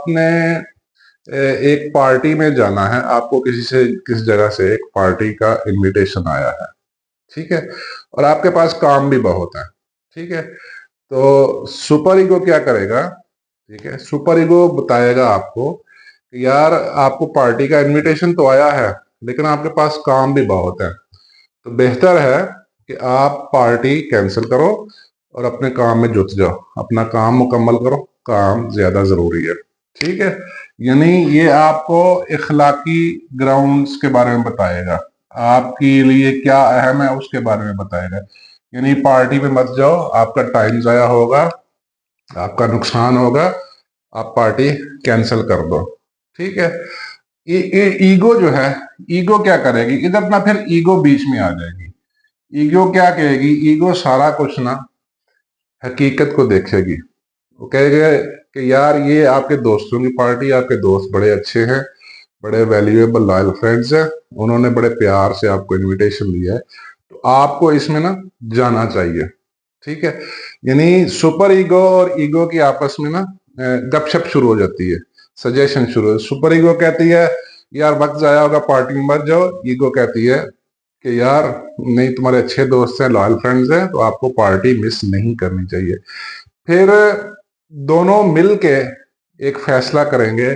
आपने एक पार्टी में जाना है, आपको किस जगह से एक पार्टी का इनविटेशन आया है, ठीक है, और आपके पास काम भी बहुत है, ठीक है। तो सुपर ईगो क्या करेगा, ठीक है, सुपर ईगो बताएगा आपको कि यार आपको पार्टी का इनविटेशन तो आया है, लेकिन आपके पास काम भी बहुत है, तो बेहतर है कि आप पार्टी कैंसिल करो और अपने काम में जुट जाओ, अपना काम मुकम्मल करो, काम ज्यादा जरूरी है, ठीक है। यानी ये आपको इखलाकी ग्राउंड्स के बारे में बताएगा, आपके लिए क्या अहम है उसके बारे में बताएगा। यानी पार्टी में मत जाओ, आपका टाइम जाया होगा, आपका नुकसान होगा, आप पार्टी कैंसिल कर दो, ठीक है। ईगो जो है, ईगो क्या करेगी इधर ना, फिर ईगो बीच में आ जाएगी। ईगो क्या कहेगी, ईगो सारा कुछ ना हकीकत को देखेगी, वो कहेगा कि यार ये आपके दोस्तों की पार्टी, आपके दोस्त बड़े अच्छे हैं, बड़े वैल्यूएबल लॉयल फ्रेंड्स हैं, उन्होंने बड़े प्यार से आपको इनविटेशन दिया है, तो आपको इसमें ना जाना चाहिए, ठीक है। यानी सुपर ईगो और ईगो की आपस में ना गपशप शुरू हो जाती है, सजेशन शुरू हो। सुपर ईगो कहती है यार वक्त जाया होगा, पार्टी में मत जाओ। ईगो कहती है कि यार नहीं, तुम्हारे अच्छे दोस्त हैं, लॉयल फ्रेंड्स हैं, तो आपको पार्टी मिस नहीं करनी चाहिए। फिर दोनों मिल के एक फैसला करेंगे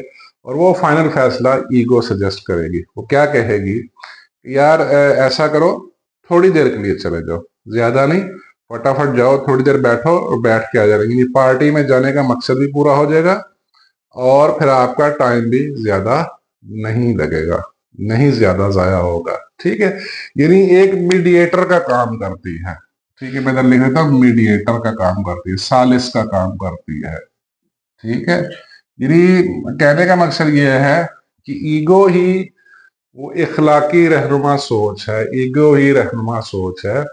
और वो फाइनल फैसला ईगो सजेस्ट करेगी। वो क्या कहेगी, यार ऐसा करो, थोड़ी देर के लिए चले जाओ, ज्यादा नहीं, फटाफट जाओ, थोड़ी देर बैठो और बैठ के आ जाएंगे। पार्टी में जाने का मकसद भी पूरा हो जाएगा और फिर आपका टाइम भी ज्यादा नहीं लगेगा, नहीं ज्यादा जाया होगा, ठीक है। यानी एक मीडिएटर का काम करती है, ठीक है, मैं इधर लिख देता हूँ, मीडिएटर का काम करती है, सालिस का काम करती है, ठीक है। यानी कहने का मकसद ये है कि ईगो ही वो इखलाकी रहनुमा सोच है, ईगो ही रहनुमा सोच है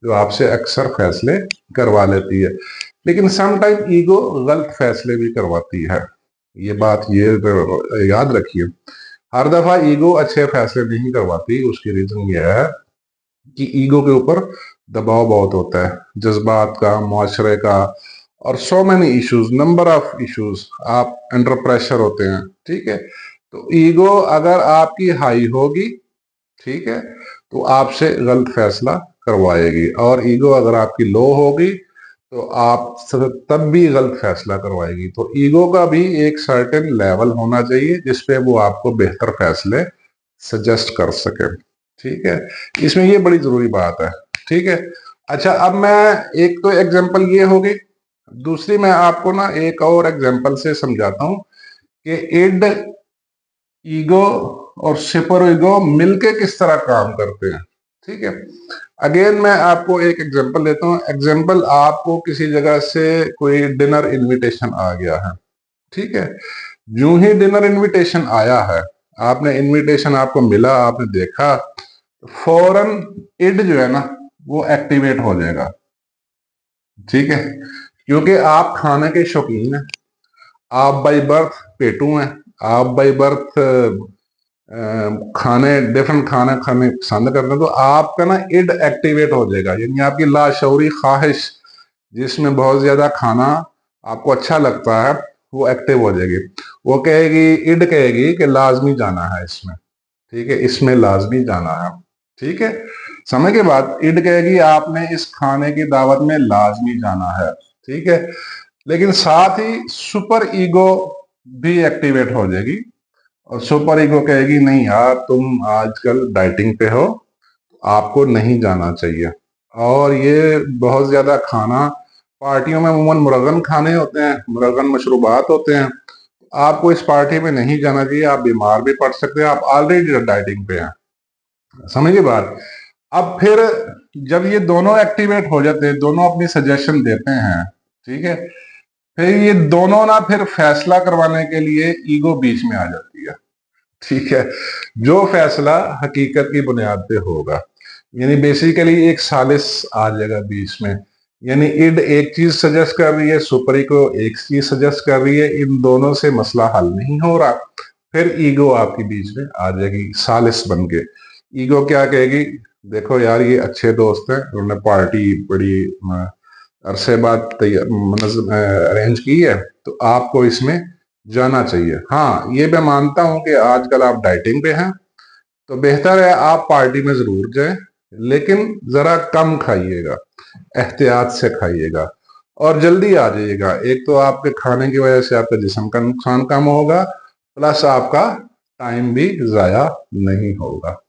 जो आपसे अक्सर फैसले करवा लेती है। लेकिन सम टाइम ईगो गलत फैसले भी करवाती है, ये बात ये याद रखिए। हर दफा ईगो अच्छे फैसले नहीं करवाती, उसकी रीजन ये है कि ईगो के ऊपर दबाव बहुत होता है, जज्बात का, मुआशरे का, और so many issues, number of issues, आप अंडर प्रेशर होते हैं, ठीक है। तो ईगो अगर आपकी हाई होगी, ठीक है, तो आपसे गलत फैसला करवाएगी, और ईगो अगर आपकी लो होगी तो आप तब भी गलत फैसला करवाएगी। तो ईगो का भी एक सर्टेन लेवल होना चाहिए जिसपे वो आपको बेहतर फैसले सजेस्ट कर सके, ठीक है। इसमें ये बड़ी जरूरी बात है, ठीक है। अच्छा, अब मैं एक तो एग्जांपल ये हो गई, दूसरी मैं आपको ना एक और एग्जांपल से समझाता हूं कि इड, ईगो और सुपर ईगो मिलके किस तरह काम करते हैं, ठीक है। अगेन मैं आपको एक एग्जांपल देता हूँ। एग्जांपल, आपको किसी जगह से कोई डिनर इनविटेशन आ गया है, ठीक है। यूं ही डिनर इनविटेशन आया है, आपने इनविटेशन आपको मिला, आपने देखा, फौरन इड जो है ना वो एक्टिवेट हो जाएगा, ठीक है, क्योंकि आप खाने के शौकीन हैं, आप बाई बर्थ पेटू हैं, आप बाई बर्थ खाने, डिफरेंट खाने खाने पसंद करते हैं, तो आपका ना इड एक्टिवेट हो जाएगा। यानी आपकी लाशऊरी ख्वाहिश जिसमें बहुत ज्यादा खाना आपको अच्छा लगता है वो एक्टिव हो जाएगी। वो कहेगी, इड कहेगी कि लाजमी जाना है इसमें, ठीक है, इसमें लाजमी जाना है, ठीक है। समय के बाद इड कहेगी आपने इस खाने की दावत में लाजमी जाना है, ठीक है। लेकिन साथ ही सुपर ईगो भी एक्टिवेट हो जाएगी, और सुपर ईगो कहेगी नहीं यार, तुम आजकल डाइटिंग पे हो, आपको नहीं जाना चाहिए, और ये बहुत ज्यादा खाना, पार्टियों में अमूमन मुरगन खाने होते हैं, मुरगन मशरूबात होते हैं, आपको इस पार्टी में नहीं जाना चाहिए, आप बीमार भी पड़ सकते हैं, आप ऑलरेडी डाइटिंग पे हैं, समझिए बात। अब फिर जब ये दोनों एक्टिवेट हो जाते हैं, दोनों अपनी सजेशन देते हैं, ठीक है, फिर ये दोनों ना फिर फैसला करवाने के लिए ईगो बीच में आ जाती है, ठीक है, जो फैसला हकीकत की बुनियाद पे होगा। यानी बेसिकली एक सालिस आ जाएगा बीच में, यानी इड एक चीज सजेस्ट कर रही है, सुपरी को एक चीज सजेस्ट कर रही है, इन दोनों से मसला हल नहीं हो रहा, फिर ईगो आपके बीच में आ जाएगी सालिस बन के। ईगो क्या कहेगी, देखो यार ये अच्छे दोस्त हैं, उन्होंने पार्टी बड़ी अरसे बाद अरेंज की है, तो आपको इसमें जाना चाहिए। हाँ, ये मैं मानता हूं कि आजकल आप डाइटिंग पे हैं, तो बेहतर है आप पार्टी में जरूर जाएं, लेकिन जरा कम खाइएगा, एहतियात से खाइएगा और जल्दी आ जाइएगा। एक तो आपके खाने की वजह से आपका जिस्म का नुकसान कम होगा, प्लस आपका टाइम भी जाया नहीं होगा।